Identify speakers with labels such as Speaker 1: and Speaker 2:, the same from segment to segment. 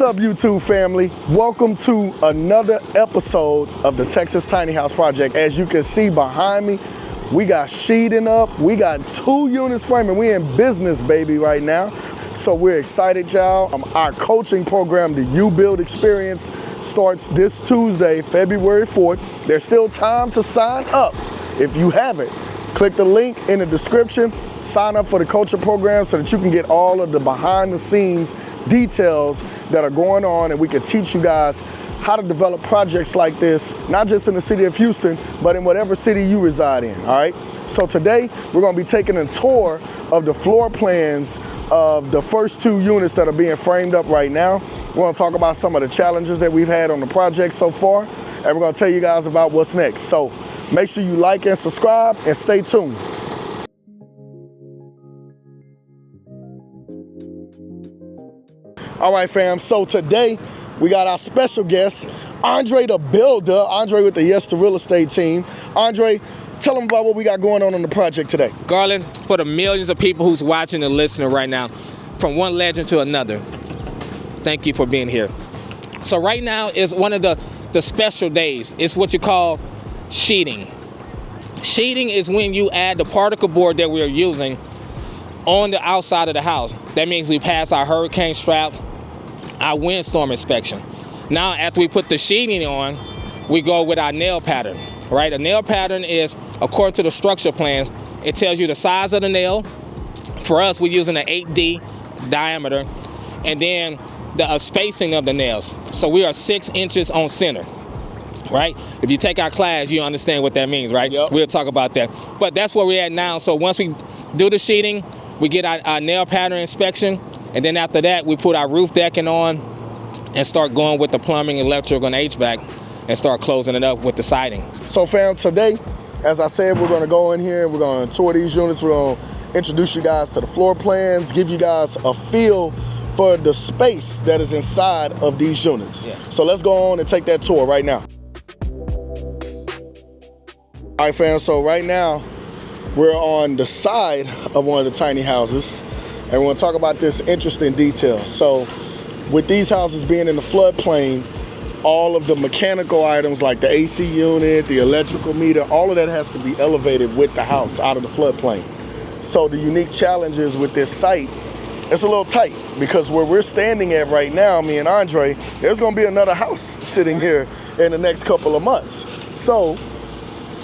Speaker 1: up, YouTube family? Welcome to another episode of the Texas Tiny House Project. As you can see behind me, we got sheeting up, we got 2 units framing. We in business, baby, right now. So we're excited, y'all. Our coaching program, the U Build Xperience, starts this Tuesday, February 4th. There's still time to sign up. If you haven't, click the link in the description. Sign up for the coaching program so that you can get all of the behind the scenes details that are going on, and we can teach you guys how to develop projects like this, not just in the city of Houston, but in whatever city you reside in, all right? So today, we're gonna be taking a tour of the floor plans of the first 2 units that are being framed up right now. We're gonna talk about some of the challenges that we've had on the project so far, and we're gonna tell you guys about what's next. So make sure you like and subscribe and stay tuned. All right, fam, so today we got our special guest, Andre the Builder, Andre with the Yes to Real Estate team. Andre, tell them about what we got going on the project today.
Speaker 2: Garland, for the millions of people who's watching and listening right now, from one legend to another, thank you for being here. So right now is one of the special days. It's what you call sheeting. Sheeting is when you add the particle board that we're using on the outside of the house. That means we pass our hurricane strap, our windstorm inspection. Now, after we put the sheeting on, we go with our nail pattern, right? A nail pattern is, according to the structure plan, it tells you the size of the nail. For us, we're using an 8D diameter, and then the spacing of the nails. So we are 6 inches on center, right? If you take our class, you understand what that means, right?
Speaker 1: Yep.
Speaker 2: We'll talk about that. But that's where we're at now. So once we do the sheeting, we get our nail pattern inspection, and then after that, we put our roof decking on and start going with the plumbing, electrical, and HVAC, and start closing it up with the siding.
Speaker 1: So fam, today, as I said, we're gonna go in here and we're gonna tour these units. We're gonna introduce you guys to the floor plans, give you guys a feel for the space that is inside of these units.
Speaker 2: Yeah.
Speaker 1: So let's go on and take that tour right now. All right, fam, so right now, we're on the side of one of the tiny houses, and we're gonna talk about this interesting detail. So with these houses being in the floodplain, all of the mechanical items like the AC unit, the electrical meter, all of that has to be elevated with the house out of the floodplain. So the unique challenges with this site, it's a little tight because where we're standing at right now, me and Andre, there's gonna be another house sitting here in the next couple of months. So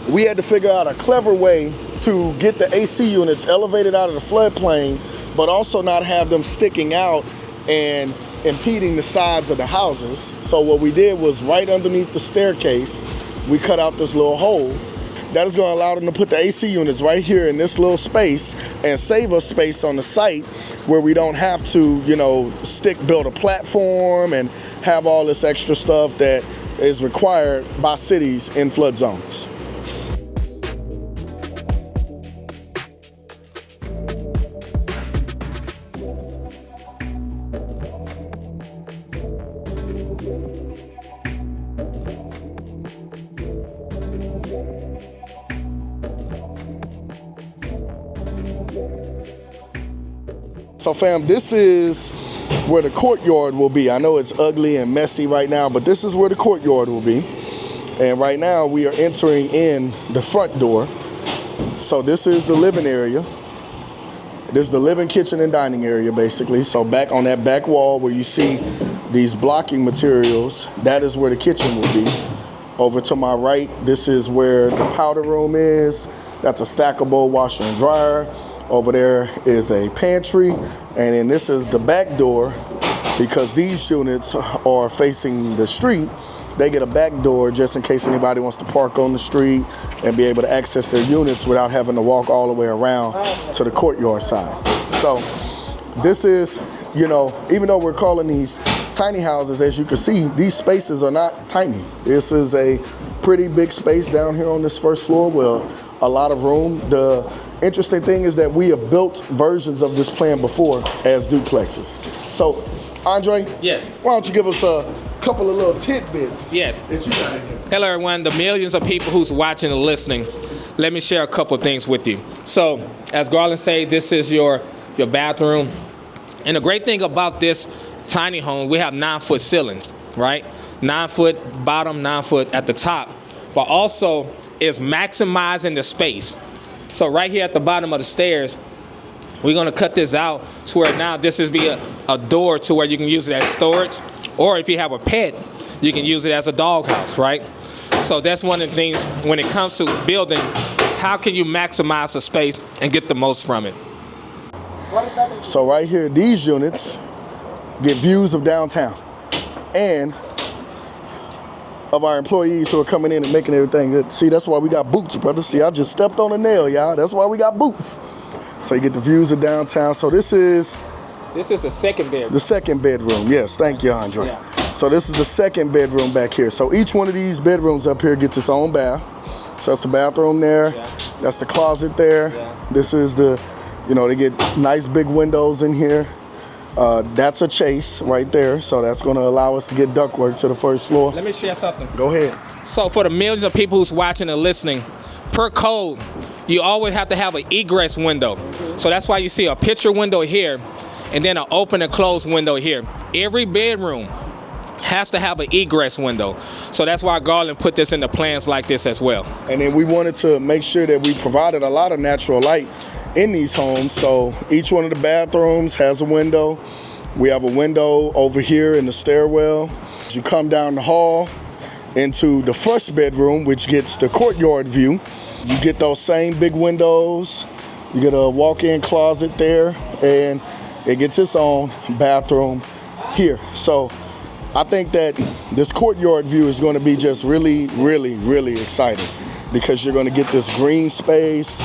Speaker 1: we had to figure out a clever way to get the AC units elevated out of the floodplain, but also not have them sticking out and impeding the sides of the houses. So what we did was right underneath the staircase, we cut out this little hole. That is gonna allow them to put the AC units right here in this little space and save us space on the site where we don't have to, build a platform and have all this extra stuff that is required by cities in flood zones. So fam, this is where the courtyard will be. I know it's ugly and messy right now, but this is where the courtyard will be. And right now we are entering in the front door. So this is the living area. This is the living, kitchen, and dining area, basically. So back on that back wall where you see these blocking materials, that is where the kitchen will be. Over to my right, this is where the powder room is. That's a stackable washer and dryer. Over there is a pantry, and then this is the back door. Because these units are facing the street, they get a back door just in case anybody wants to park on the street and be able to access their units without having to walk all the way around to the courtyard side. So this is, even though we're calling these tiny houses, as you can see, these spaces are not tiny. This is a pretty big space down here on this first floor with a lot of room. The interesting thing is that we have built versions of this plan before as duplexes. So, Andre,
Speaker 2: yes,
Speaker 1: why don't you give us a couple of little tidbits
Speaker 2: yes.
Speaker 1: that you got in here.
Speaker 2: Hello, everyone. The millions of people who's watching and listening, let me share a couple of things with you. So, as Garland said, this is your bathroom. And the great thing about this tiny homes, we have 9-foot ceilings, right? 9-foot bottom, 9-foot at the top, but also is maximizing the space. So right here at the bottom of the stairs, we're gonna cut this out to where now this is be a door to where you can use it as storage, or if you have a pet, you can use it as a doghouse, right? So that's one of the things when it comes to building, how can you maximize the space and get the most from it?
Speaker 1: So right here, these units get views of downtown and of our employees who are coming in and making everything good. See, that's why we got boots, brother. See, I just stepped on a nail, y'all. That's why we got boots. So you get the views of downtown. So this is
Speaker 2: the second bedroom.
Speaker 1: The second bedroom, yes. Thank you, Andre.
Speaker 2: Yeah.
Speaker 1: So this is the second bedroom back here. So each one of these bedrooms up here gets its own bath. So that's the bathroom there.
Speaker 2: Yeah.
Speaker 1: That's the closet there.
Speaker 2: Yeah.
Speaker 1: This is the, they get nice big windows in here. That's a chase right there. So that's going to allow us to get ductwork to the first floor.
Speaker 2: Let me share something.
Speaker 1: Go ahead.
Speaker 2: So for the millions of people who's watching and listening, per code, you always have to have an egress window. So that's why you see a picture window here and then an open and close window here. Every bedroom has to have an egress window. So that's why Garland put this in the plans like this as well.
Speaker 1: And then we wanted to make sure that we provided a lot of natural light in these homes. So each one of the bathrooms has a window. We have a window over here in the stairwell. As you come down the hall into the first bedroom, which gets the courtyard view, you get those same big windows. You get a walk-in closet there, and it gets its own bathroom here. So I think that this courtyard view is going to be just really, really, really exciting, because you're going to get this green space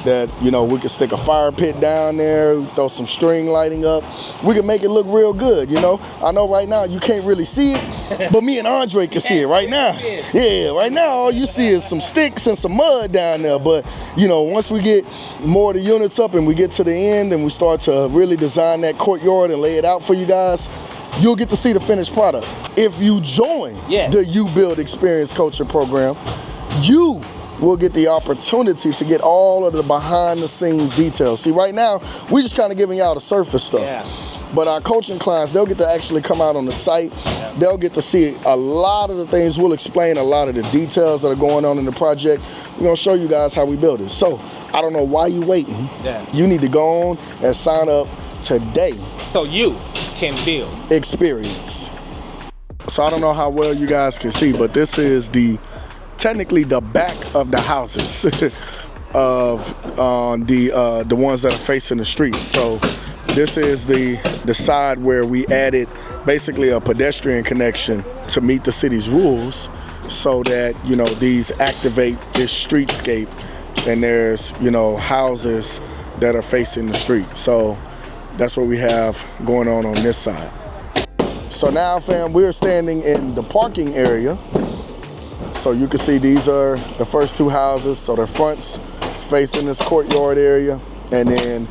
Speaker 1: that, we can stick a fire pit down there, throw some string lighting up. We can make it look real good, I know right now you can't really see it, but me and Andre can see it right now. Yeah, right now all you see is some sticks and some mud down there. But, once we get more of the units up and we get to the end and we start to really design that courtyard and lay it out for you guys, you'll get to see the finished product. If you join the U Build Xperience Culture Program, you will get the opportunity to get all of the behind the scenes details. See, right now, we just kind of giving y'all the surface stuff. Yeah. But our coaching clients, they'll get to actually come out on the site. Yeah. They'll get to see a lot of the things. We'll explain a lot of the details that are going on in the project. We're going to show you guys how we build it. So, I don't know why you're waiting. Yeah. You need to go on and sign up today.
Speaker 2: So you can build
Speaker 1: Xperience. So I don't know how well you guys can see, but this is technically the back of the houses of the ones that are facing the street. So this is the side where we added basically a pedestrian connection to meet the city's rules, so that these activate this streetscape, and there's houses that are facing the street. So that's what we have going on this side. So now, fam, we're standing in the parking area. So you can see these are the first two houses. So the fronts facing this courtyard area, and then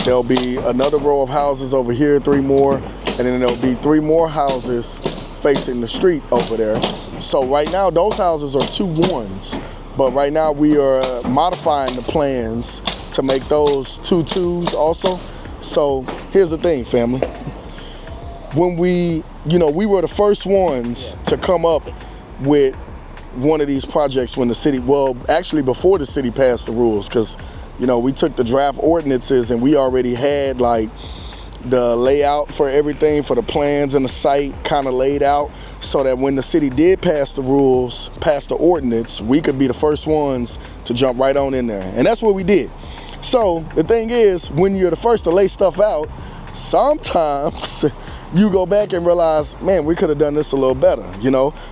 Speaker 1: there'll be another row of houses over here, 3 more, and then there'll be 3 more houses facing the street over there. So right now, those houses are 2-1s, but right now we are modifying the plans to make those 2-2s also. So here's the thing, family. When we were the first ones to come up with one of these projects when the city, actually before the city passed the rules, because, we took the draft ordinances and we already had like the layout for everything, for the plans and the site kind of laid out, so that when the city did pass the rules, pass the ordinance, we could be the first ones to jump right on in there. And that's what we did. So the thing is, when you're the first to lay stuff out, sometimes you go back and realize, man, we could have done this a little better.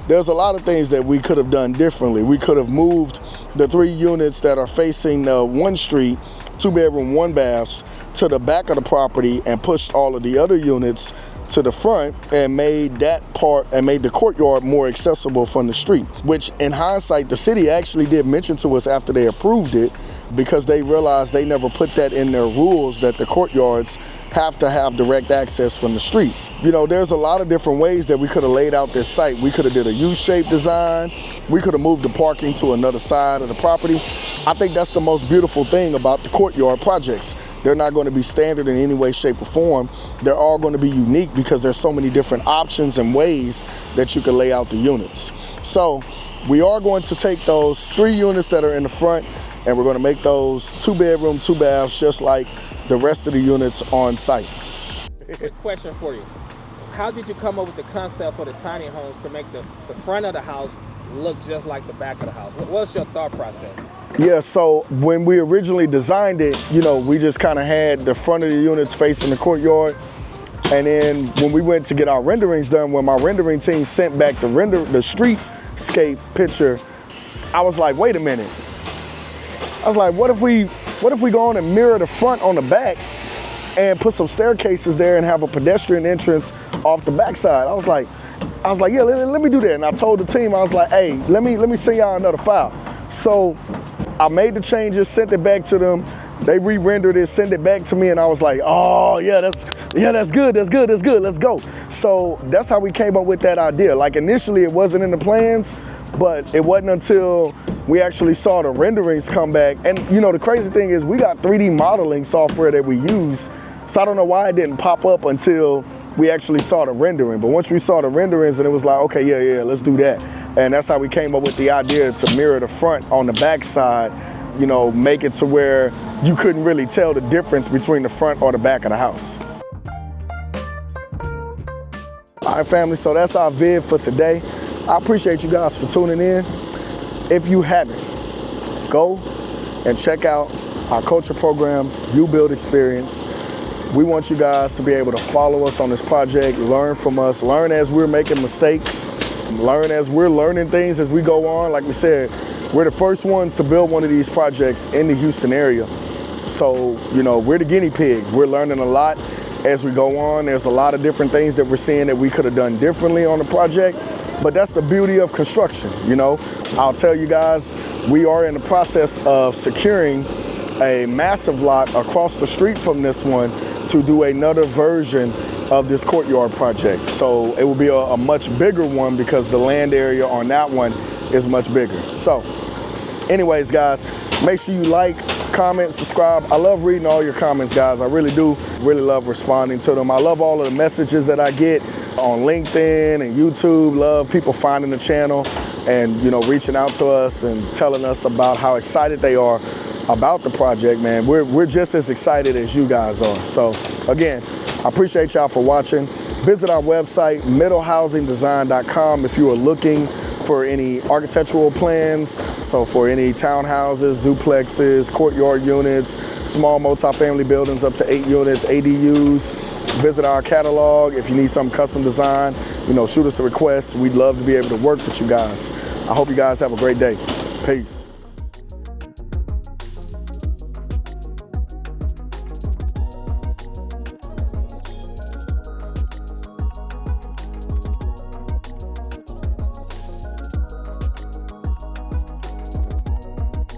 Speaker 1: There's a lot of things that we could have done differently. We could have moved the 3 units that are facing one street, 2-bedroom, 1-baths, to the back of the property and pushed all of the other units to the front and made the courtyard more accessible from the street, which in hindsight, the city actually did mention to us after they approved it, because they realized they never put that in their rules, that the courtyards have to have direct access from the street. You know, there's a lot of different ways that we could have laid out this site. We could have did a U-shaped design. We could have moved the parking to another side of the property. I think that's the most beautiful thing about the Courtyard projects. They're not going to be standard in any way, shape, or form. They're all going to be unique because there's so many different options and ways that you can lay out the units. So we are going to take those 3 units that are in the front, and we're going to make those 2-bedroom, 2 baths, just like the rest of the units on site.
Speaker 2: Quick question for you. How did you come up with the concept for the tiny homes to make the front of the house look just like the back of the house? What was your thought process?
Speaker 1: Yeah, so when we originally designed it, you know, we just kind of had the front of the units facing the courtyard. And then when we went to get our renderings done, when my rendering team sent back the streetscape picture, I was like, wait a minute. I was like, what if we go on and mirror the front on the back and put some staircases there and have a pedestrian entrance off the backside? I was like, yeah, let me do that. And I told the team, I was like, hey, let me send y'all another file. So I made the changes, sent it back to them. They re-rendered it, sent it back to me, and I was like, oh yeah, that's good, let's go. So that's how we came up with that idea. Like initially it wasn't in the plans, but it wasn't until we actually saw the renderings come back. And you know, the crazy thing is we got 3D modeling software that we use. So I don't know why it didn't pop up until we actually saw the rendering. But once we saw the renderings, and it was like, okay, yeah, let's do that. And that's how we came up with the idea to mirror the front on the back side, you know, make it to where you couldn't really tell the difference between the front or the back of the house. All right, family, so that's our vid for today. I appreciate you guys for tuning in. If you haven't, go and check out our culture program, U Build Xperience. We want you guys to be able to follow us on this project, learn from us, learn as we're making mistakes, learn as we're learning things as we go on. Like we said, we're the first ones to build one of these projects in the Houston area. So, you know, we're the guinea pig. We're learning a lot as we go on. There's a lot of different things that we're seeing that we could have done differently on the project, but that's the beauty of construction, you know. I'll tell you guys, we are in the process of securing a massive lot across the street from this one to do another version of this courtyard project. So it will be a much bigger one because the land area on that one is much bigger. So anyways, guys, make sure you like, comment, subscribe. I love reading all your comments, guys. I really do. Really love responding to them. I love all of the messages that I get on LinkedIn and YouTube. Love people finding the channel and, you know, reaching out to us and telling us about how excited they are about the project, man. We're just as excited as you guys are. So again, I appreciate y'all for watching. Visit our website, middlehousingdesign.com, if you are looking for any architectural plans. So for any townhouses, duplexes, courtyard units, small multifamily buildings up to 8 units, ADUs. Visit our catalog. If you need some custom design, you know, shoot us a request. We'd love to be able to work with you guys. I hope you guys have a great day. Peace.